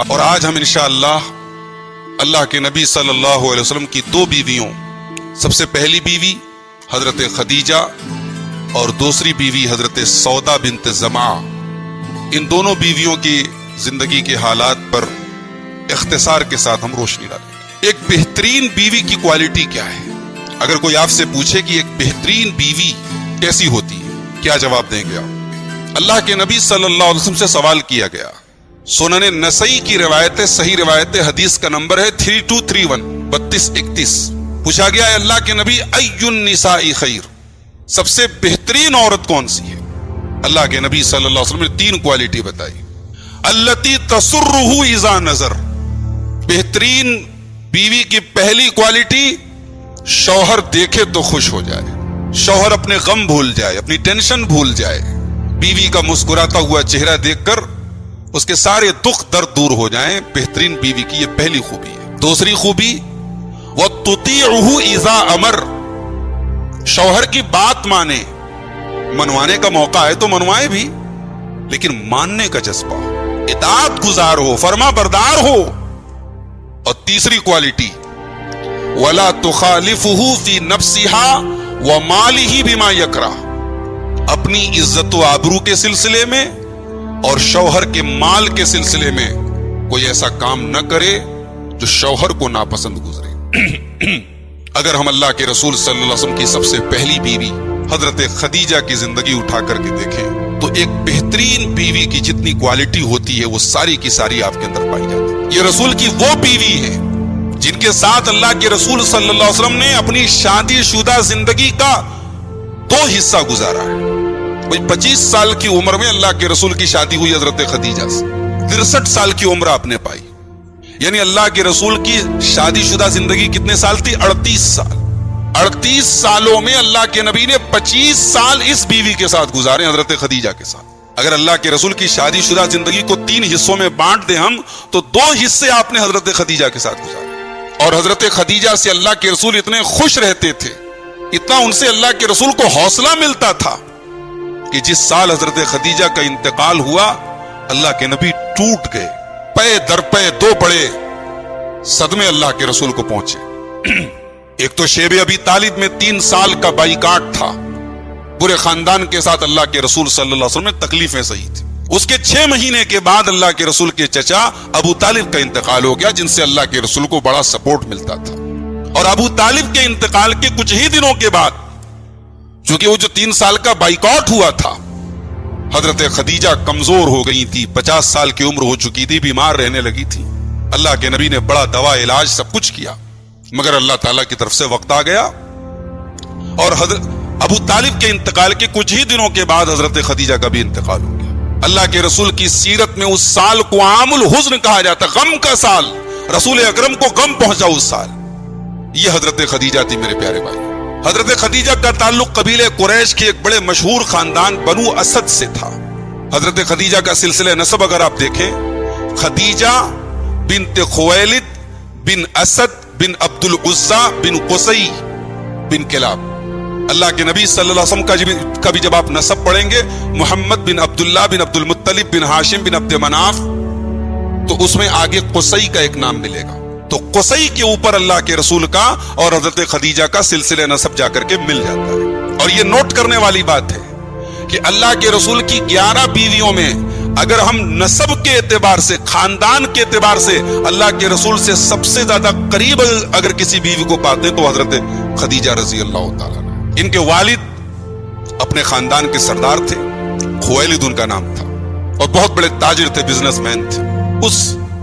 اور آج ہم انشاءاللہ اللہ کے نبی صلی اللہ علیہ وسلم کی دو بیویوں، سب سے پہلی بیوی حضرت خدیجہ اور دوسری بیوی حضرت سودا بنت زمعہ، ان دونوں بیویوں کی زندگی کے حالات پر اختصار کے ساتھ ہم روشنی ڈالیں گے۔ ایک بہترین بیوی کی کوالٹی کیا ہے؟ اگر کوئی آپ سے پوچھے کہ ایک بہترین بیوی کیسی ہوتی ہے، کیا جواب دیں گے آپ؟ اللہ کے نبی صلی اللہ علیہ وسلم سے سوال کیا گیا۔ سنن نسائی کی روایت ہے، صحیح روایت ہے، حدیث کا نمبر ہے 3231 3231۔ پوچھا گیا ہے اللہ کے نبی ای النساء خیر، سب سے بہترین عورت کون سی ہے؟ اللہ کے نبی صلی اللہ علیہ وسلم نے تین کوالٹی بتائی۔ التی تسرہ اذا نظر، بہترین بیوی کی پہلی کوالٹی شوہر دیکھے تو خوش ہو جائے، شوہر اپنے غم بھول جائے، اپنی ٹینشن بھول جائے، بیوی کا مسکراتا ہوا چہرہ دیکھ کر اس کے سارے دکھ درد دور ہو جائیں۔ بہترین بیوی کی یہ پہلی خوبی ہے۔ دوسری خوبی وَتُطِيعُهُ إِذَا أَمَرَ، شوہر کی بات مانے، منوانے کا موقع ہے تو منوائے بھی، لیکن ماننے کا جذبہ ہو، اطاعت گزار ہو، فرما بردار ہو۔ اور تیسری کوالٹی وَلَا تُخَالِفُهُ فِي نَفْسِهَا وَمَالِهِ بِمَا يَكْرَهُ، اپنی عزت و آبرو کے سلسلے میں اور شوہر کے مال کے سلسلے میں کوئی ایسا کام نہ کرے جو شوہر کو ناپسند گزرے۔ اگر ہم اللہ کے رسول صلی اللہ علیہ وسلم کی سب سے پہلی بیوی حضرت خدیجہ کی زندگی اٹھا کر کے دیکھیں تو ایک بہترین بیوی کی جتنی کوالٹی ہوتی ہے وہ ساری کی ساری آپ کے اندر پائی جاتی ہے۔ یہ رسول کی وہ بیوی ہے جن کے ساتھ اللہ کے رسول صلی اللہ علیہ وسلم نے اپنی شادی شدہ زندگی کا 2 حصہ گزارا ہے۔ 25 سال کی عمر میں اللہ کے رسول کی شادی ہوئی حضرت خدیجہ سے، 63 سال کی عمر آپ نے پائی، یعنی اللہ کے رسول کی شادی شدہ زندگی کتنے سال تھی؟ 38 سال۔ 38 سالوں میں اللہ کے نبی نے 25 سال اس بیوی کے ساتھ گزارے، حضرت خدیجہ کے ساتھ۔ اگر اللہ کے رسول کی شادی شدہ زندگی کو 3 حصوں میں بانٹ دیں ہم تو 2 حصے آپ نے حضرت خدیجہ کے ساتھ گزارے۔ اور حضرت خدیجہ سے اللہ کے رسول اتنے خوش رہتے تھے، اتنا ان سے اللہ کے رسول کو حوصلہ ملتا تھا کہ جس سال حضرت خدیجہ کا انتقال ہوا اللہ کے نبی ٹوٹ گئے، پے در پے 2 بڑے صدمے اللہ کے رسول کو پہنچے۔ ایک تو شیب ابی طالب میں 3 سال کا بائیکاٹ تھا، پورے خاندان کے ساتھ اللہ کے رسول صلی اللہ علیہ وسلم میں تکلیفیں سہی تھی۔ اس کے 6 مہینے کے بعد اللہ کے رسول کے چچا ابو طالب کا انتقال ہو گیا، جن سے اللہ کے رسول کو بڑا سپورٹ ملتا تھا۔ اور ابو طالب کے انتقال کے کچھ ہی دنوں کے بعد، چونکہ وہ جو 3 سال کا بائیکاٹ ہوا تھا، حضرت خدیجہ کمزور ہو گئی تھی، 50 سال کی عمر ہو چکی تھی، بیمار رہنے لگی تھی۔ اللہ کے نبی نے بڑا دوا علاج سب کچھ کیا، مگر اللہ تعالیٰ کی طرف سے وقت آ گیا اور حضرت ابو طالب کے انتقال کے کچھ ہی دنوں کے بعد حضرت خدیجہ کا بھی انتقال ہو گیا۔ اللہ کے رسول کی سیرت میں اس سال کو عام الحزن کہا جاتا، غم کا سال، رسول اکرم کو غم پہنچا اس سال۔ یہ حضرت خدیجہ تھی میرے پیارے بھائی۔ حضرت خدیجہ کا تعلق قبیلہ قریش کے ایک بڑے مشہور خاندان بنو اسد سے تھا۔ حضرت خدیجہ کا سلسلہ نسب اگر آپ دیکھیں، خدیجہ بنت خویلد بن اسد بن عبد العزا بن قصی بن کلاب۔ اللہ کے نبی صلی اللہ علیہ وسلم کا بھی جب آپ نسب پڑھیں گے، محمد بن عبداللہ بن عبد المطلب بن ہاشم بن عبد مناف، تو اس میں آگے قصی کا ایک نام ملے گا، تو قصی کے اوپر اللہ کے رسول کا اور حضرت خدیجہ کا سلسلہ نسب جا کر کے مل جاتا ہے۔ اور یہ نوٹ کرنے والی بات ہے کہ اللہ کے رسول کی 11 بیویوں میں اگر ہم نسب کے اعتبار سے، خاندان کے اعتبار سے اللہ کے رسول سے سب سے زیادہ قریب اگر کسی بیوی کو پاتے ہیں تو حضرت خدیجہ رضی اللہ تعالیٰ۔ ان کے والد اپنے خاندان کے سردار تھے، خویلد ان کا نام تھا، اور بہت بڑے تاجر تھے، بزنس مین تھے۔ اس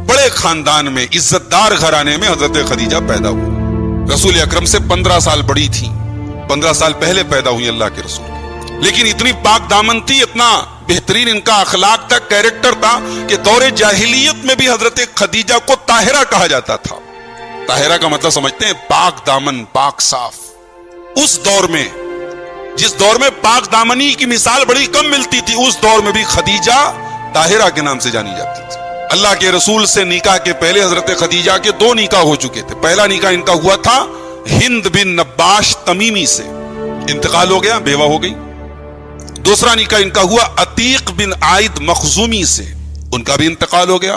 بڑے خاندان میں، عزت دار گھرانے میں حضرت خدیجہ پیدا ہوئی۔ رسول اکرم سے 15 سال بڑی تھی، 15 سال پہلے پیدا ہوئی اللہ کے رسول، لیکن اتنی پاک دامن تھی، اتنا بہترین ان کا اخلاق تھا، کیریکٹر تھا کہ دور جاہلیت میں بھی حضرت خدیجہ کو طاہرہ کہا جاتا تھا۔ طاہرہ کا مطلب سمجھتے ہیں؟ پاک دامن، پاک صاف۔ اس دور میں، جس دور میں پاک دامنی کی مثال بڑی کم ملتی تھی، اس دور میں بھی خدیجہ طاہرہ کے نام سے جانی جاتی تھی۔ اللہ کے رسول سے نکاح کے پہلے حضرت خدیجہ کے 2 نکاح ہو چکے تھے۔ پہلا نکاح ان کا ہوا تھا ہند بن نباش تمیمی سے، انتقال ہو گیا، بیوہ ہو گئی۔ دوسرا نکاح ان کا ہوا عتیق بن عائد مخزومی سے، ان کا بھی انتقال ہو گیا۔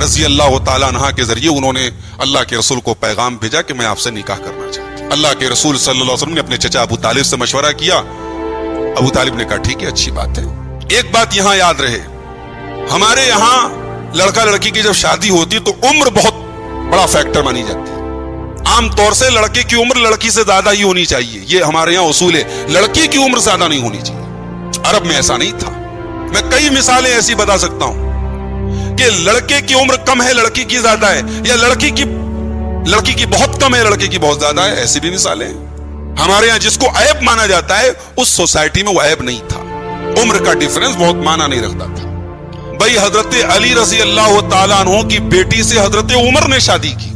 رضی اللہ تعالیٰ عنہ کے ذریعے انہوں نے اللہ کے رسول کو پیغام بھیجا کہ میں آپ سے نکاح کرنا چاہتی ہوں. اللہ کے رسول صلی اللہ علیہ وسلم نے اپنے چچا ابو طالب سے مشورہ کیا. ابو طالب نے کہا ٹھیک ہے, اچھی بات ہے. ایک بات یہاں یاد رہے, ہمارے یہاں لڑکا لڑکی کی جب شادی ہوتی تو عمر بہت بڑا فیکٹر مانی جاتی ہے. عام طور سے لڑکے کی عمر لڑکی سے زیادہ ہی ہونی چاہیے, یہ ہمارے یہاں اصول ہے. لڑکی کی عمر زیادہ نہیں ہونی چاہیے. عرب میں ایسا نہیں تھا. میں کئی مثالیں ایسی بتا سکتا ہوں کہ لڑکے کی عمر کم ہے لڑکی کی زیادہ ہے, یا لڑکی کی بہت کم ہے لڑکے کی بہت زیادہ ہے. ایسی بھی مثالیں ہیں. ہمارے یہاں جس کو عیب مانا جاتا ہے اس سوسائٹی میں وہ عیب نہیں تھا. عمر کا ڈیفرنس بہت مانا نہیں رکھتا تھا. بھائی حضرت علی رضی اللہ تعالیٰ عنہ کی بیٹی سے حضرت عمر نے شادی کی.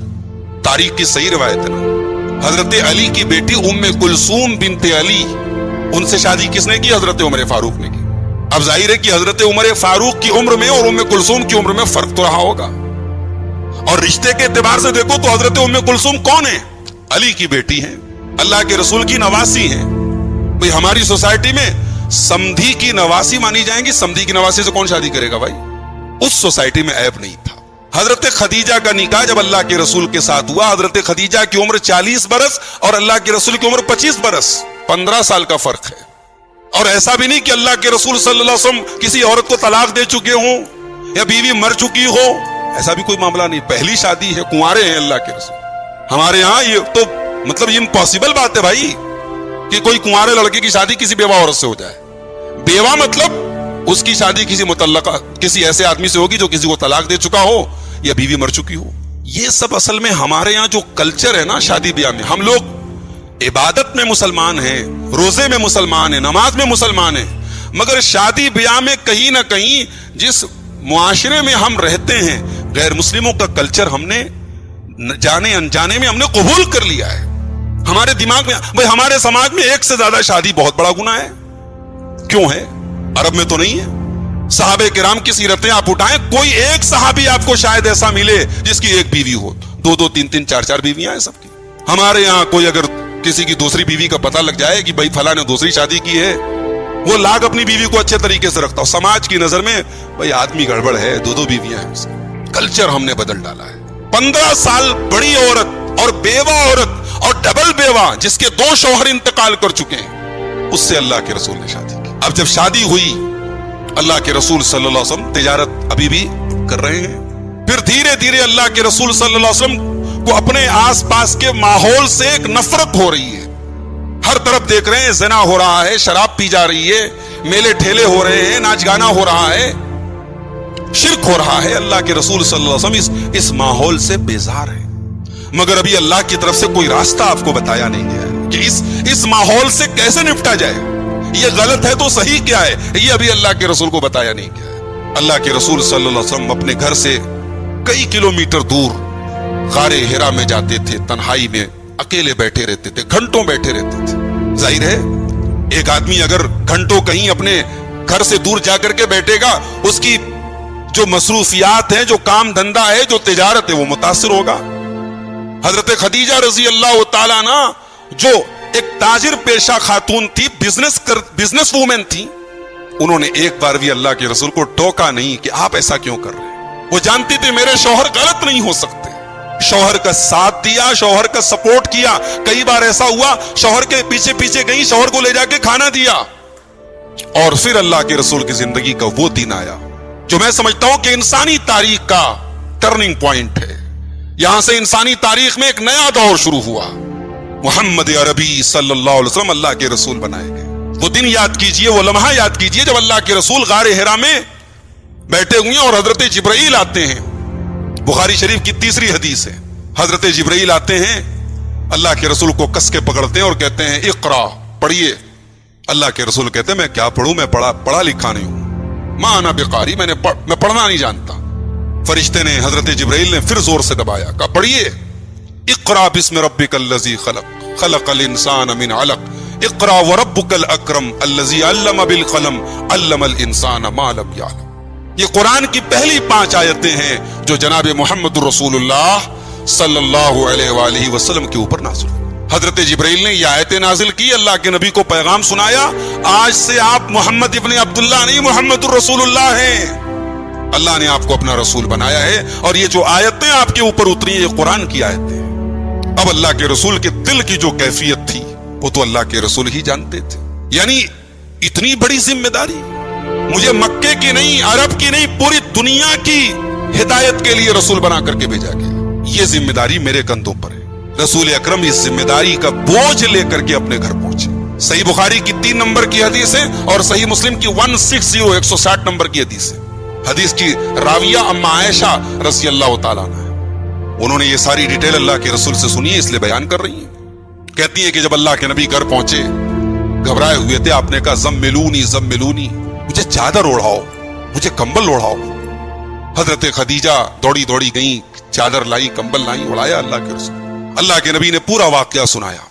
تاریخ کی صحیح روایت ہے نا. حضرت علی کی بیٹی ام کلثوم بنت علی, ان سے شادی کس نے کی؟ حضرت عمر فاروق نے کی. اب ظاہر ہے کہ حضرت عمر فاروق کی عمر میں اور ام کلثوم کی عمر میں فرق تو رہا ہوگا. اور رشتے کے اعتبار سے دیکھو تو حضرت ام کلثوم کون ہے؟ علی کی بیٹی ہیں, اللہ کے رسول کی نواسی ہیں. بھئی ہماری سوسائٹی میں سمدھی کی نواسی مانی جائیں گی. سمدھی کی نواسی سے کون شادی کرے گا بھائی؟ اس سوسائٹی میں عیب نہیں تھا. حضرت خدیجہ کا نکاح جب اللہ کے رسول کے ساتھ ہوا, حضرت خدیجہ کی عمر 40 برس اور اللہ کے رسول کی عمر 25 برس, 15 سال کا فرق ہے. اور ایسا بھی نہیں کہ اللہ کے رسول صلی اللہ علیہ وسلم کسی عورت کو طلاق دے چکے ہوں یا بیوی مر چکی ہو, ایسا بھی کوئی معاملہ نہیں. پہلی شادی ہے, کنوارے ہیں اللہ کے رسول. ہمارے یہاں یہ تو مطلب امپاسبل بات ہے بھائی کہ کوئی کنوارے لڑکے کی شادی کسی بیوہ عورت سے ہو جائے. بیوہ مطلب اس کی شادی کسی متعلقہ کسی ایسے آدمی سے ہوگی جو کسی کو طلاق دے چکا ہو یا بیوی مر چکی ہو. یہ سب اصل میں ہمارے یہاں جو کلچر ہے نا شادی بیاہ میں, ہم لوگ عبادت میں مسلمان ہیں, روزے میں مسلمان ہیں, نماز میں مسلمان ہیں, مگر شادی بیاہ میں کہیں نہ کہیں جس معاشرے میں ہم رہتے ہیں غیر مسلموں کا کلچر ہم نے جانے انجانے میں ہم نے قبول کر لیا ہے. ہمارے دماغ میں بھئی ہمارے سماج میں ایک سے زیادہ شادی بہت بڑا گناہ ہے. کیوں ہے؟ عرب میں تو نہیں ہے. صحابہ کرام کی سیرتیں آپ اٹھائیں, کوئی ایک صحابی آپ کو شاید ایسا ملے جس کی ایک بیوی ہو, 2 3 4 بیویاں ہیں سب کی. ہمارے یہاں کوئی اگر کسی کی دوسری بیوی کا پتہ لگ جائے کہ بھائی فلاں نے دوسری شادی کی ہے, وہ لاگ اپنی بیوی کو اچھے طریقے سے رکھتا ہو. سماج کی نظر میں بھائی آدمی گڑبڑ ہے, 2 بیویاں ہیں اس کی. کلچر ہم نے بدل ڈالا ہے. 15 سال بڑی عورت اور بیوہ عورت اور ڈبل بیوہ جس کے 2 شوہر انتقال کر چکے ہیں, اس سے اللہ کے رسول نے شادی کی. اب جب شادی ہوئی, اللہ کے رسول صلی اللہ علیہ وسلم تجارت ابھی بھی کر رہے ہیں. پھر دھیرے دھیرے اللہ کے رسول صلی اللہ علیہ وسلم کو اپنے آس پاس کے ماحول سے ایک نفرت ہو رہی ہے. ہر طرف دیکھ رہے ہیں زنا ہو رہا ہے, شراب پی جا رہی ہے, میلے ٹھیلے ہو رہے ہیں, ناچ گانا ہو رہا ہے, شرک ہو رہا ہے. اللہ کے رسول صلی اللہ علیہ وسلم اس ماحول سے بیزار ہیں, مگر ابھی اللہ کی طرف سے کوئی راستہ آپ کو بتایا نہیں گیا ہے کہ اس ماحول سے کیسے نپٹا جائے. یہ غلط ہے تو صحیح کیا ہے, یہ ابھی اللہ کے رسول کو بتایا نہیں گیا ہے. اللہ کے رسول صلی اللہ علیہ وسلم اپنے گھر سے کئی کلومیٹر دور غار ہرا میں جاتے تھے, تنہائی میں اکیلے بیٹھے رہتے تھے, گھنٹوں بیٹھے رہتے تھے. ظاہر ہے ایک آدمی اگر گھنٹوں کہیں اپنے گھر سے دور جا کر کے بیٹھے گا, اس کی جو مصروفیات ہیں, جو کام دھندا ہے, جو تجارت ہے, وہ متاثر ہوگا. حضرت خدیجہ رضی اللہ تعالیٰ عنہ جو ایک تاجر پیشہ خاتون تھی, بزنس وومن تھی, انہوں نے ایک بار بھی اللہ کے رسول کو ٹوکا نہیں کہ آپ ایسا کیوں کر رہے ہیں. وہ جانتی تھی میرے شوہر غلط نہیں ہو سکتے. شوہر کا ساتھ دیا, شوہر کا سپورٹ کیا. کئی بار ایسا ہوا شوہر کے پیچھے پیچھے گئی, شوہر کو لے جا کے کھانا دیا. اور پھر اللہ کے رسول کی زندگی کا وہ دن آیا جو میں سمجھتا ہوں کہ انسانی تاریخ کا ٹرننگ پوائنٹ ہے. یہاں سے انسانی تاریخ میں ایک نیا دور شروع ہوا. محمد عربی صلی اللہ علیہ وسلم اللہ کے رسول بنائے گئے. وہ دن یاد کیجئے, وہ لمحہ یاد کیجئے جب اللہ کے رسول غار ہرا میں بیٹھے ہوئے اور حضرت جبرائیل آتے ہیں. بخاری شریف کی 3ری حدیث ہے. حضرت جبرائیل آتے ہیں, اللہ کے رسول کو کس کے پکڑتے ہیں اور کہتے ہیں اقرا, پڑھیے. اللہ کے رسول کہتے ہیں میں کیا پڑھوں, میں پڑھا لکھا نہیں ہوں, ما انا بقاری, میں پڑھنا نہیں جانتا. فرشتے نے, حضرت جبرائیل نے پھر زور سے دبایا, کہا پڑھیے اقرا بسم ربک الذی خلق خلق الانسان من علق اقرا وربک الاکرم الذی علم بالقلم علم الانسان ما لم یعلم. یہ قرآن کی پہلی 5 آیتیں ہیں جو جناب محمد رسول اللہ صلی اللہ علیہ وآلہ وسلم کے اوپر نازل ہوئی. حضرت جبرائیل نے یہ آیتیں نازل کی, اللہ کے نبی کو پیغام سنایا, آج سے آپ محمد ابن عبداللہ نہیں محمد رسول اللہ ہیں. اللہ نے آپ کو اپنا رسول بنایا ہے، اور یہ جو آیتیں آپ کے اوپر اتری ہیں یہ قرآن کی آیتیں ہیں۔ اب اللہ کے رسول کے دل کی جو کیفیت تھی وہ تو اللہ کے رسول ہی جانتے تھے۔ یعنی اتنی بڑی ذمہ داری، مجھے مکے کی نہیں، عرب کی نہیں، پوری دنیا کی ہدایت کے لیے رسول بنا کر کے بھیجا گیا، یہ ذمہ داری میرے کندھوں پر ہے۔ رسول اکرم اس ذمہ داری کا بوجھ لے کر کے اپنے گھر پہنچے۔ صحیح بخاری کی 3 نمبر کی حدیث ہے اور صحیح مسلم کی 160 نمبر کی حدیث ہے۔ حدیث کی راویہ اما عائشہ رضی اللہ تعالیٰ عنہ ہے، انہوں نے یہ ساری ڈیٹیل اللہ کے رسول سے سنی ہے، اس لیے بیان کر رہی ہیں۔ کہتی ہیں کہ جب اللہ کے نبی گھر پہنچے، گھبرائے ہوئے تھے، آپ نے کہا زملونی زملونی، مجھے چادر اوڑھاؤ، مجھے کمبل اوڑھاؤ۔ حضرت خدیجہ دوڑی دوڑی گئیں، چادر لائی، کمبل لائی، اڑایا اللہ کے رسول۔ اللہ کے نبی نے پورا واقعہ سنایا۔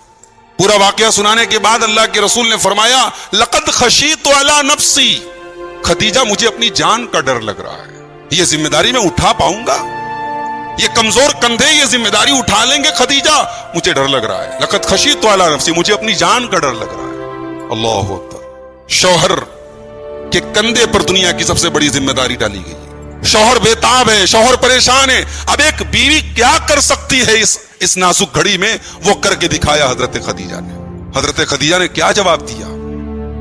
پورا واقعہ سنانے کے بعد اللہ کے رسول نے فرمایا لقد خشیت علی نفسی، خدیجہ مجھے اپنی جان کا ڈر لگ رہا ہے، یہ ذمہ داری میں اٹھا پاؤں گا؟ یہ کمزور کندھے یہ ذمہ داری اٹھا لیں گے خدیجہ؟ مجھے ڈر لگ رہا ہے۔ لقد خشیت علی نفسی، مجھے اپنی جان کا ڈر لگ رہا ہے۔ اللہ اکبر۔ شوہر کے کندھے پر دنیا کی سب سے بڑی ذمہ داری ڈالی گئی ہے۔ شوہر بےتاب ہے، شوہر پریشان ہے، اب ایک بیوی کیا کر سکتی ہے اس نازک گھڑی میں؟ وہ کر کے دکھایا حضرت خدیجہ نے۔ حضرت خدیجہ نے کیا جواب دیا؟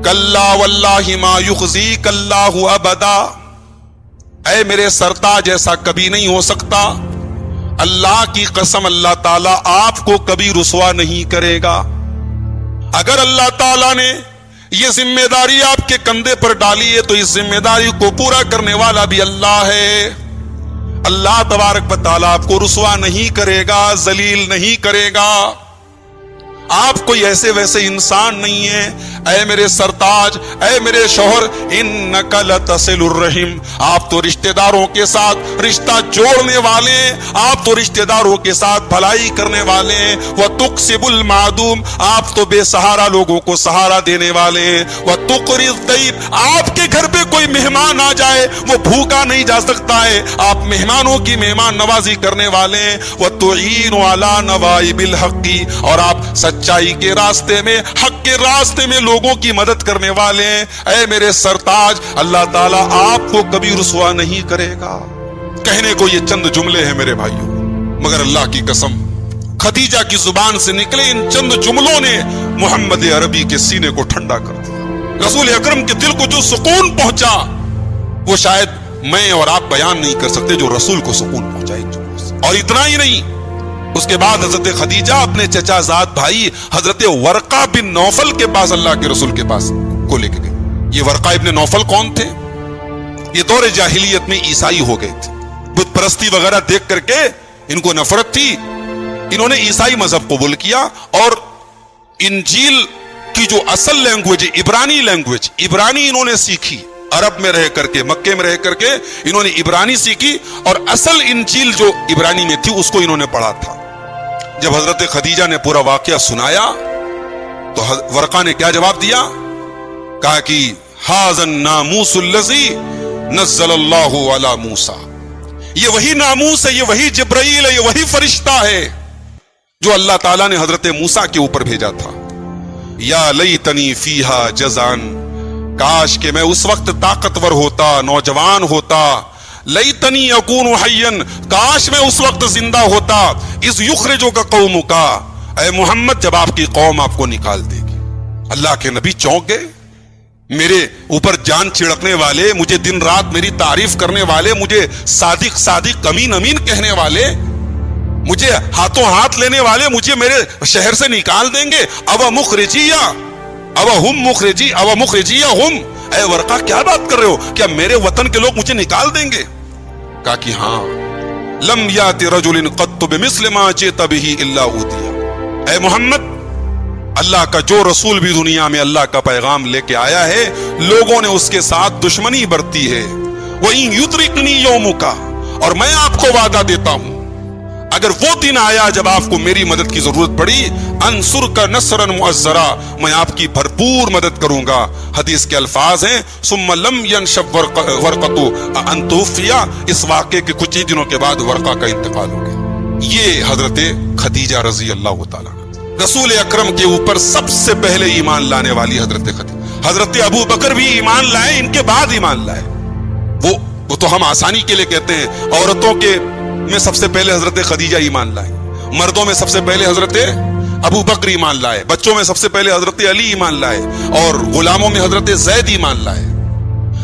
کلا واللہ ما یخزیک اللہ ابدا، اے میرے سرتاج ایسا کبھی نہیں ہو سکتا، اللہ کی قسم اللہ تعالیٰ آپ کو کبھی رسوا نہیں کرے گا۔ اگر اللہ تعالیٰ نے یہ ذمہ داری آپ کے کندھے پر ڈالی ہے تو اس ذمہ داری کو پورا کرنے والا بھی اللہ ہے۔ اللہ تبارک و تعالیٰ آپ کو رسوا نہیں کرے گا، ذلیل نہیں کرے گا۔ آپ کوئی ایسے ویسے انسان نہیں ہے۔ اے میرے سرتاج، اے میرے شوہر، انک لتصل الرحم، آپ تو رشتہ داروں کے ساتھ رشتہ جوڑنے والے ہیں، آپ تو رشتہ داروں کے ساتھ بھلائی کرنے والے ہیں۔ وتکسب المعدوم، آپ تو بے سہارا لوگوں کو سہارا دینے والے ہیں۔ وتقری الضیف، آپ کے گھر پہ کوئی مہمان آ جائے وہ بھوکا نہیں جا سکتا ہے، آپ مہمانوں کی مہمان نوازی کرنے والے ہیں۔ وتعین علی نوائب الحق، اور آپ سچائی کے راستے میں، حق کے راستے میں لوگوں کی مدد کرنے والے ہیں۔ اے میرے سرتاج، اللہ تعالیٰ آپ کو کبھی رسوا نہیں کرے گا۔ کہنے کو یہ چند جملے ہیں میرے بھائیوں، مگر اللہ کی قسم خدیجہ کی زبان سے نکلے ان چند جملوں نے محمد عربی کے سینے کو ٹھنڈا کر دیا۔ رسول اکرم کے دل کو جو سکون پہنچا وہ شاید میں اور آپ بیان نہیں کر سکتے، جو رسول کو سکون پہنچا ایک جملے سے۔ اور اتنا ہی نہیں، اس کے بعد حضرت خدیجہ اپنے چچا زاد بھائی حضرت ورقہ بن نوفل کے پاس، اللہ کے رسول کے پاس کو لے کے گئے۔ یہ ورقہ ابن نوفل کون تھے؟ یہ دور جاہلیت میں عیسائی ہو گئے تھے، بت پرستی وغیرہ دیکھ کر کے ان کو نفرت تھی، انہوں نے عیسائی مذہب قبول کیا، اور انجیل کی جو اصل لینگویج عبرانی لینگویج، عبرانی انہوں نے سیکھی، عرب میں رہ کر کے، مکے میں رہ کر کے انہوں نے عبرانی سیکھی، اور اصل انجیل جو عبرانی میں تھی اس کو انہوں نے پڑھا تھا۔ جب حضرت خدیجہ نے پورا واقعہ سنایا تو ورقہ نے کیا جواب دیا؟ کہا کہ ھذا الناموس الذی نزل اللہ علی موسیٰ، یہ وہی ناموس ہے، یہ وہی جبرائیل ہے، یہ وہی فرشتہ ہے جو اللہ تعالیٰ نے حضرت موسیٰ کے اوپر بھیجا تھا۔ یا لیتنی فیہا جزعن، کاش کہ میں اس وقت طاقتور ہوتا، نوجوان ہوتا، لیتنی اکون حیا، کاش میں اس وقت زندہ ہوتا، اس یخرجک قومک، اے محمد جب آپ کی قوم آپ کو نکال دے گی۔ اللہ کے نبی چونک گئے، میرے اوپر جان چھڑکنے والے، مجھے دن رات میری تعریف کرنے والے، مجھے صادق صادق امین امین کہنے والے، مجھے ہاتھوں ہاتھ لینے والے مجھے میرے شہر سے نکال دیں گے؟ او مخرجیہ او ہم مخرجی او مخرجیہ ہم، اے ورقہ کیا بات کر رہے ہو؟ کیا میرے وطن کے لوگ مجھے نکال دیں گے؟ کہا کہ ہاں، لم یات رجل قط بمثل ما جئت به الا اوتیہ، اے محمد اللہ کا جو رسول بھی دنیا میں اللہ کا پیغام لے کے آیا ہے لوگوں نے اس کے ساتھ دشمنی برتی ہے۔ وَإِن يُدْرِكْنِي يَوْمُكَ، اور میں آپ کو وعدہ دیتا ہوں اگر وہ دن آیا جب آپ کو میری مدد کی ضرورت پڑی، انصرک نصرا مؤزرا، میں آپ کی بھرپور مدد کروں گا۔ حدیث کے الفاظ ہیں ثم لم ينشب ورقۃ ان توفی، اس واقعے کے کچھ ہی دنوں کے بعد ورقہ کا انتقال ہو گیا۔ یہ حضرت خدیجہ رضی اللہ تعالیٰ رسول اکرم کے اوپر سب سے پہلے ایمان لانے والی حضرت خدیجہ۔ حضرت ابو بکر بھی ایمان لائے، ان کے بعد ایمان لائے، وہ وہ تو ہم آسانی کے لیے کہتے ہیں. عورتوں کے میں سب سے پہلے حضرت خدیجہ ایمان لائے, مردوں میں سب سے پہلے حضرت ابو بکر ایمان لائے, بچوں میں سب سے پہلے حضرت علی ایمان لائے, اور غلاموں میں حضرت زید ایمان لائے.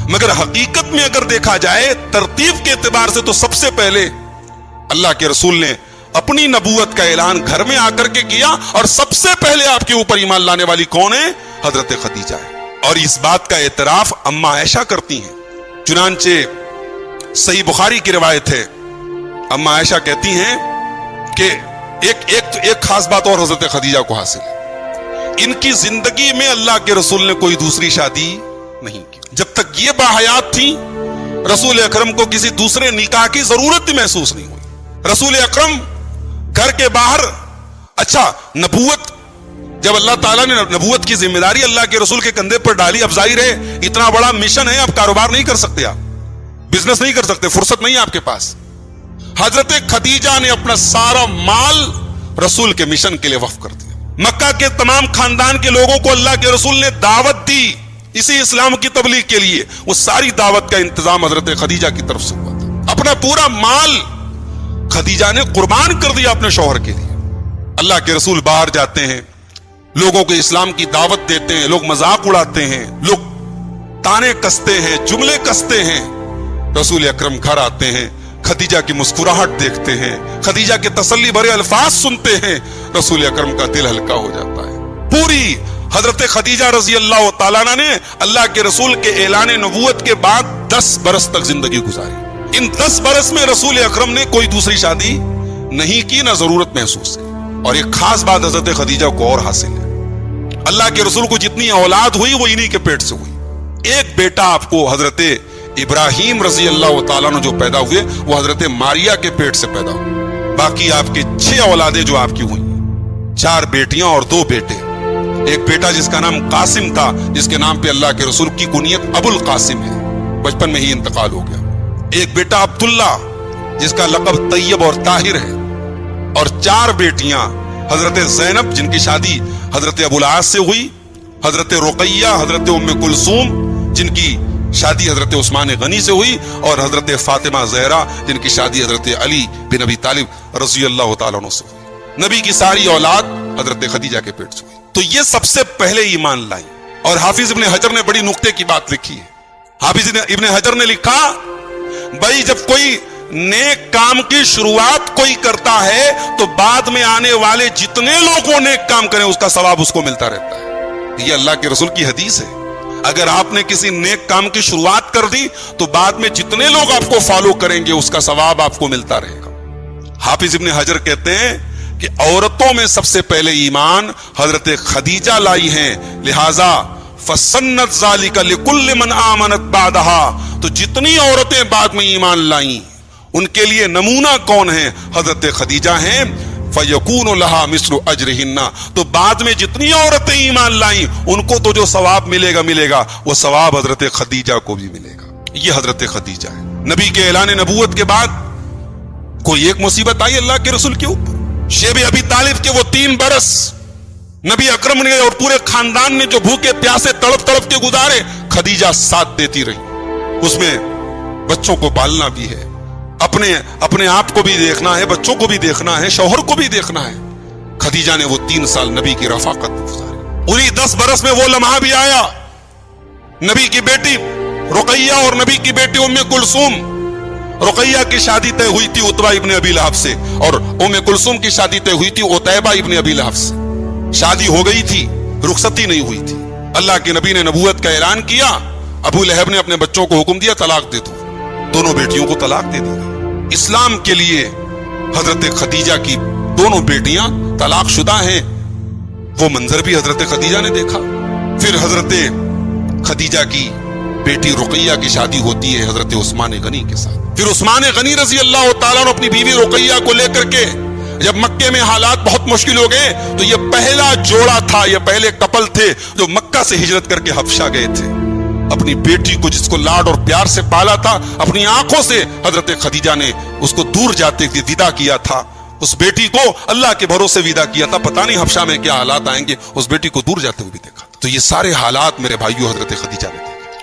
مگر حقیقت میں اگر دیکھا جائے ترتیب کے اعتبار سے تو سب سے پہلے اللہ کے رسول نے اپنی نبوت کا اعلان گھر میں آ کر کے کیا, اور سب سے پہلے آپ کے اوپر ایمان لانے والی کون ہے؟ حضرت خدیجہ ہے. اور اس بات کا اعتراف اما عائشہ کرتی ہیں. چنانچہ صحیح بخاری کی روایت ہے, اما عائشہ کہتی ہیں کہ ایک خاص بات اور حضرت خدیجہ کو حاصل ہے, ان کی زندگی میں اللہ کے رسول نے کوئی دوسری شادی نہیں کی. جب تک یہ باحیات تھی رسول اکرم کو کسی دوسرے نکاح کی ضرورت بھی محسوس نہیں ہوئی. رسول اکرم گھر کے باہر, اچھا نبوت جب اللہ تعالیٰ نے نبوت کی ذمہ داری اللہ کے رسول کے کندھے پر ڈالی, اب ظاہر ہے اتنا بڑا مشن ہے, اب کاروبار نہیں کر سکتے, آپ بزنس نہیں کر سکتے, فرصت نہیں آپ کے پاس. حضرت خدیجہ نے اپنا سارا مال رسول کے مشن کے لیے وقف کر دیا. مکہ کے تمام خاندان کے لوگوں کو اللہ کے رسول نے دعوت دی اسی اسلام کی تبلیغ کے لیے. وہ ساری دعوت کا انتظام حضرت خدیجہ کی طرف سے ہوا تھا. اپنا پورا مال خدیجہ نے قربان کر دیا اپنے شوہر کے لیے. اللہ کے رسول باہر جاتے ہیں, لوگوں کو اسلام کی دعوت دیتے ہیں, لوگ مذاق اڑاتے ہیں, لوگ تانے کستے ہیں, جملے کستے ہیں. رسول اکرم گھر آتے ہیں, خدیجہ کی مسکراہٹ دیکھتے ہیں, خدیجہ کے تسلی بھرے الفاظ سنتے ہیں, رسول اکرم کا دل ہلکا ہو جاتا ہے. پوری حضرت خدیجہ رضی اللہ تعالیٰ عنہ نے اللہ کے رسول کے اعلان نبوت کے بعد 10 برس تک زندگی گزاری. ان 10 برس میں رسول اکرم نے کوئی دوسری شادی نہیں کی, نہ ضرورت محسوس کی. اور ایک خاص بات حضرت خدیجہ کو اور حاصل ہے, اللہ کے رسول کو جتنی اولاد ہوئی وہ انہی کے پیٹ سے ہوئی. ایک بیٹا آپ کو حضرت ابراہیم رضی اللہ تعالیٰ عنہ جو پیدا ہوئے وہ حضرت ماریہ کے پیٹ سے پیدا ہوئے. باقی آپ کے 6 اولادیں جو آپ کی ہوئی, 4 بیٹیاں اور 2 بیٹے. ایک بیٹا جس کا نام قاسم تھا, جس کے نام پہ اللہ کے رسول کی کنیت ابو القاسم ہے, بچپن میں ہی انتقال ہو گیا. ایک بیٹا عبداللہ جس کا لقب طیب اور طاہر ہے, اور 4 بیٹیاں حضرت زینب جن کی شادی حضرت ابو العاص سے ہوئی, حضرت رقیہ, حضرت ام کلثوم جن کی شادی حضرت عثمان غنی سے ہوئی, اور حضرت فاطمہ زہرا جن کی شادی حضرت علی بن ابی طالب رضی اللہ تعالیٰ عنہ سے ہوئی. نبی کی ساری اولاد حضرت خدیجہ کے پیٹ سے ہوئی. تو یہ سب سے پہلے ایمان لائی. اور حافظ ابن حجر نے بڑی نقطے کی بات لکھی ہے. حافظ ابن حجر نے لکھا, بھائی جب کوئی نیک کام کی شروعات کوئی کرتا ہے تو بعد میں آنے والے جتنے لوگوں نیک کام کریں اس کا ثواب اس کو ملتا رہتا ہے. یہ اللہ کے رسول کی حدیث ہے. اگر آپ نے کسی نیک کام کی شروعات کر دی تو بعد میں جتنے لوگ آپ کو فالو کریں گے اس کا ثواب آپ کو ملتا رہے گا. حافظ ابن حجر کہتے ہیں کہ عورتوں میں سب سے پہلے ایمان حضرت خدیجہ لائی ہیں, لہذا فسنت ذالک لکل من آمنت بعدہا, تو جتنی عورتیں بعد میں ایمان لائیں ان کے لیے نمونہ کون ہیں؟ حضرت خدیجہ ہیں. فَيَكُونُ لَهَا مِثْلُ أَجْرِهِنَّ, تو بعد میں جتنی عورتیں ایمان لائیں ان کو تو جو ثواب ملے گا وہ ثواب حضرت خدیجہ کو بھی ملے گا. یہ حضرت خدیجہ ہے. نبی کے اعلان نبوت کے بعد کوئی ایک مصیبت آئی اللہ کے رسول کے اوپر. شیب ابی طالب کے وہ 3 برس نبی اکرم نے اور پورے خاندان نے جو بھوکے پیاسے تڑپ تڑپ کے گزارے, خدیجہ ساتھ دیتی رہی. اس میں بچوں کو پالنا بھی ہے, اپنے آپ کو بھی دیکھنا ہے, بچوں کو بھی دیکھنا ہے, شوہر کو بھی دیکھنا ہے. خدیجہ نے وہ 3 سال نبی کی رفاقت میں گزارے. انہی 10 برس میں وہ لمحہ بھی آیا, نبی کی بیٹی رقیہ اور نبی کی بیٹی ام کلثوم. رقیہ کی شادی طے ہوئی تھی عتبہ ابن ابی لہب سے, اور ام کلثوم کی شادی طے ہوئی تھی عتیبہ ابن ابی لہب سے. شادی ہو گئی تھی, رخصتی نہیں ہوئی تھی. اللہ کے نبی نے نبوت کا اعلان کیا, ابو لہب نے اپنے بچوں کو حکم دیا طلاق دے دو. دونوں بیٹیوں کو طلاق دے دی. اسلام کے لیے حضرت خدیجہ کی دونوں بیٹیاں طلاق شدہ ہیں. وہ منظر بھی حضرت خدیجہ نے دیکھا. پھر حضرت خدیجہ کی بیٹی رقیہ کی شادی ہوتی ہے حضرت عثمان غنی کے ساتھ. پھر عثمان غنی رضی اللہ تعالیٰ عنہ اپنی بیوی رقیہ کو لے کر کے جب مکے میں حالات بہت مشکل ہو گئے تو یہ پہلا جوڑا تھا, یہ پہلے کپل تھے جو مکہ سے ہجرت کر کے حبشہ گئے تھے. اپنی بیٹی کو جس کو لاڈ اور پیار سے پالا تھا, اپنی آنکھوں سے حضرت خدیجہ نے اس کو دور جاتے ہوئے ودا کیا تھا. اس بیٹی کو اللہ کے بھروسے ودا کیا تھا. پتہ نہیں حبشہ میں کیا حالات آئیں گے, اس بیٹی کو دور جاتے ہوئے بھی دیکھا. تو یہ سارے حالات میرے بھائیوں حضرت خدیجہ نے دیکھے.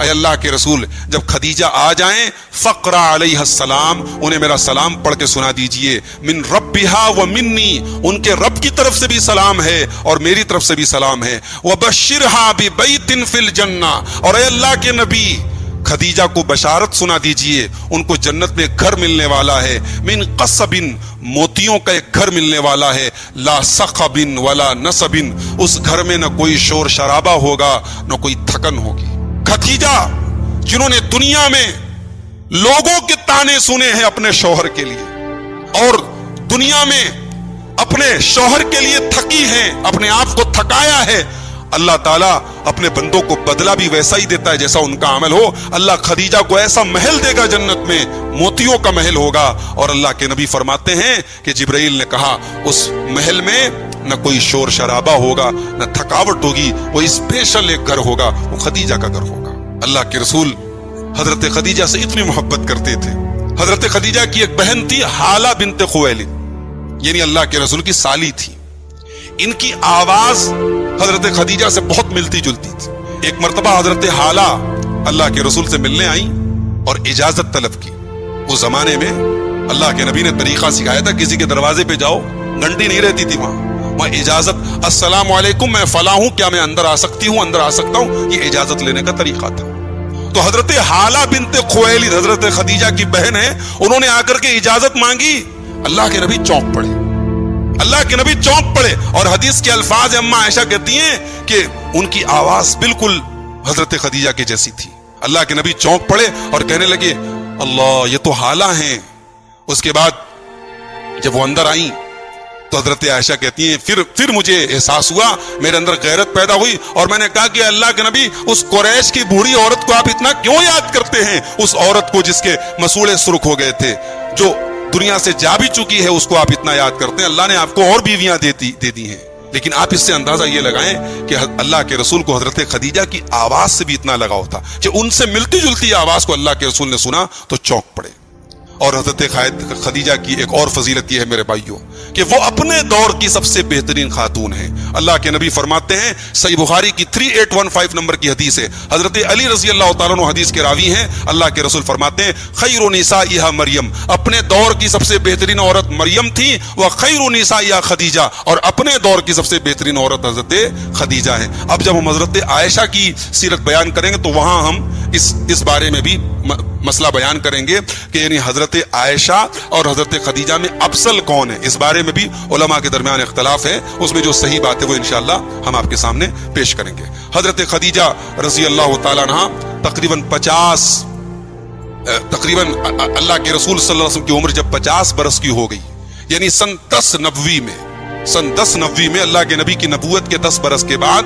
اے اللہ کے رسول جب خدیجہ آ جائیں فقرا علیہ السلام انہیں میرا سلام پڑھ کے سنا دیجئے، من ربها و منی ان کے رب کی طرف سے بھی سلام ہے اور میری طرف سے بھی سلام ہے، وبشرها ببیت فی الجنہ اور اے اللہ کے نبی خدیجہ کو بشارت سنا دیجئے ان کو جنت میں گھر ملنے والا ہے، من قصب موتیوں کا ایک گھر ملنے والا ہے، لا صخب ولا نصب اس گھر میں نہ کوئی شور شرابہ ہوگا نہ کوئی تھکن ہوگی۔ خدیجہ جنہوں نے دنیا میں لوگوں کے تانے سنے ہیں اپنے شوہر کے لیے اور دنیا میں اپنے شوہر کے لیے تھکی ہیں، اپنے آپ کو تھکایا ہے، اللہ تعالیٰ اپنے بندوں کو بدلہ بھی ویسا ہی دیتا ہے جیسا ان کا عمل ہو۔ اللہ خدیجہ کو ایسا محل دے گا جنت میں، موتیوں کا محل ہوگا، اور اللہ کے نبی فرماتے ہیں کہ جبرائیل نے کہا اس محل میں نہ کوئی شور شرابہ ہوگا نہ تھکاوٹ ہوگی، وہ اسپیشل ایک گھر ہوگا، وہ خدیجہ کا گھر ہوگا۔ اللہ کے رسول حضرت خدیجہ سے اتنی محبت کرتے تھے۔ حضرت خدیجہ کی ایک بہن تھی حالہ بنت خویلد، یعنی اللہ کے رسول کی سالی تھی۔ ان کی آواز حضرت خدیجہ سے بہت ملتی جلتی تھی۔ ایک مرتبہ حضرت حالہ اللہ کے رسول سے ملنے آئیں اور اجازت طلب کی۔ اس زمانے میں اللہ کے نبی نے طریقہ سکھایا تھا، کسی کے دروازے پہ جاؤ، گھنٹی نہیں رہتی تھی وہاں اجازت، السلام علیکم میں فلاں ہوں، کیا میں اندر آ سکتی ہوں، اندر آ سکتا ہوں، یہ اجازت لینے کا طریقہ تھا۔ تو حضرت حالہ بنت خویلد حضرت خدیجہ کی بہن ہے، انہوں نے آ کر کے اجازت مانگی، اللہ کے نبی چونک پڑے، اللہ کے نبی چونک پڑے، اور حدیث کے الفاظ اما عائشہ کہتی ہیں کہ ان کی آواز بالکل حضرت خدیجہ کے جیسی تھی۔ اللہ کے نبی چونک پڑے اور کہنے لگے اللہ یہ تو حالہ ہیں۔ اس کے بعد جب وہ اندر آئیں تو حضرت عائشہ کہتی ہیں پھر مجھے احساس ہوا، میرے اندر غیرت پیدا ہوئی اور میں نے کہا کہ اللہ کے نبی اس قریش کی بوڑھی عورت کو آپ اتنا کیوں یاد کرتے ہیں؟ اس عورت کو جس کے مسوڑے سرخ ہو گئے تھے، جو دنیا سے جا بھی چکی ہے، اس کو آپ اتنا یاد کرتے ہیں؟ اللہ نے آپ کو اور بیویاں دے دی ہیں، لیکن آپ اس سے اندازہ یہ لگائیں کہ اللہ کے رسول کو حضرت خدیجہ کی آواز سے بھی اتنا لگاؤ تھا کہ ان سے ملتی جلتی آواز کو اللہ کے رسول نے سنا تو چونک پڑے۔ اور حضرت خدیجہ کی ایک اور فضیلت یہ ہے میرے بھائیوں کہ وہ اپنے دور کی سب سے بہترین خاتون ہیں۔ اللہ کے نبی فرماتے ہیں، صحیح بخاری کی 3815 نمبر کی حدیث ہے، حضرت علی رضی اللہ تعالیٰ عنہ حدیث کے راوی ہیں، اللہ کے رسول فرماتے ہیں خیر نسائها مریم، اپنے دور کی سب سے بہترین عورت مریم تھی، وہ خیر نسائها خدیجہ، اور اپنے دور کی سب سے بہترین عورت حضرت خدیجہ ہے۔ اب جب ہم حضرت عائشہ کی سیرت بیان کریں گے تو وہاں ہم اس بارے میں بھی مسئلہ بیان کریں گے کہ یعنی حضرت عائشہ اور حضرت خدیجہ میں افضل کون ہے، اس بارے میں بھی علماء کے درمیان اختلاف ہے، اس میں جو صحیح بات ہے وہ انشاءاللہ ہم آپ کے سامنے پیش کریں گے۔ حضرت خدیجہ رضی اللہ تعالیٰ عنہ تقریباً اللہ کے رسول صلی اللہ علیہ وسلم کی عمر جب 50 برس کی ہو گئی، یعنی سن 10 نبوی میں اللہ کے نبی کی نبوت کے 10 برس کے بعد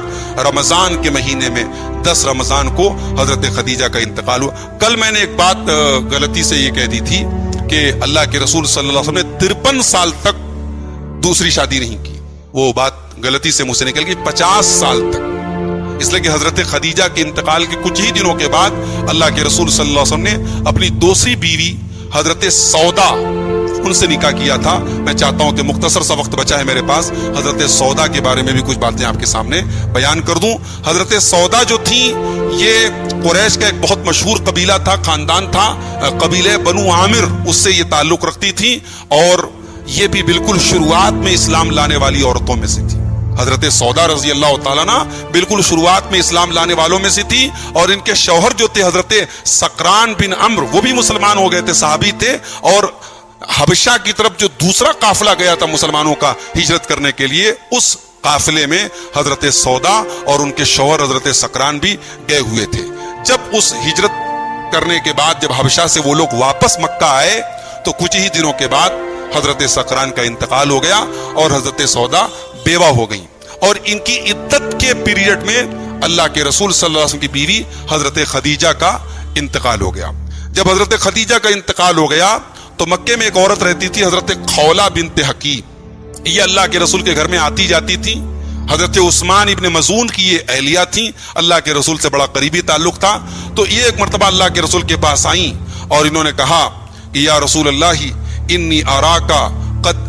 رمضان کے مہینے میں 10 رمضان کو حضرت خدیجہ کا انتقال ہوا۔ کل میں نے ایک بات غلطی سے یہ کہہ دی تھی کہ اللہ کے رسول صلی اللہ علیہ وسلم نے 53 سال تک دوسری شادی نہیں کی، وہ بات غلطی سے مجھ سے نکل گئی، 50 سال تک، اس لیے کہ حضرت خدیجہ کے انتقال کے کچھ ہی دنوں کے بعد اللہ کے رسول صلی اللہ علیہ وسلم نے اپنی دوسری بیوی حضرت سودا ان سے نکاح کیا تھا۔ میں چاہتا ہوں کہ مختصر سا وقت بچا ہے میرے پاس، حضرت سودا کے بارے میں بھی کچھ باتیں آپ کے سامنے بیان کر دوں۔ حضرت سودا جو تھی یہ قریش کا ایک بہت مشہور قبیلہ تھا، خاندان تھا، قبیلہ بنو عامر، اس سے یہ تعلق رکھتی تھی، اور یہ بھی بالکل شروعات میں اسلام لانے والی عورتوں میں سے تھی۔ حضرت سودا رضی اللہ تعالیٰ عنہ بالکل شروعات میں اسلام لانے والوں میں سے تھی، اور ان کے شوہر جو تھے حضرت سقران بن عمرو، وہ بھی مسلمان ہو گئے تھے، صحابی تھے، اور حبشہ کی طرف جو دوسرا قافلہ گیا تھا مسلمانوں کا ہجرت کرنے کے لیے، اس قافلے میں حضرت سودا اور ان کے شوہر حضرت سقران بھی گئے ہوئے تھے۔ جب اس ہجرت کرنے کے بعد جب حبشہ سے وہ لوگ واپس مکہ آئے تو کچھ ہی دنوں کے بعد حضرت سقران کا انتقال ہو گیا اور حضرت سودا بیوہ ہو گئی، اور ان کی عدت کے پیریڈ میں اللہ کے رسول صلی اللہ علیہ وسلم کی بیوی حضرت خدیجہ کا انتقال ہو گیا۔ جب حضرت خدیجہ کا انتقال ہو گیا تو مکے میں ایک عورت رہتی تھی حضرت خولہ بنت حکیم، یہ اللہ کے رسول کے گھر میں آتی جاتی تھی۔ حضرت عثمان ابن مظعون کی یہ اہلیہ تھیں، اللہ کے رسول سے بڑا قریبی تعلق تھا۔ تو یہ ایک مرتبہ اللہ کے رسول کے پاس آئیں اور انہوں نے کہا کہ یا رسول اللہ انی اراکا قد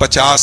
50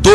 2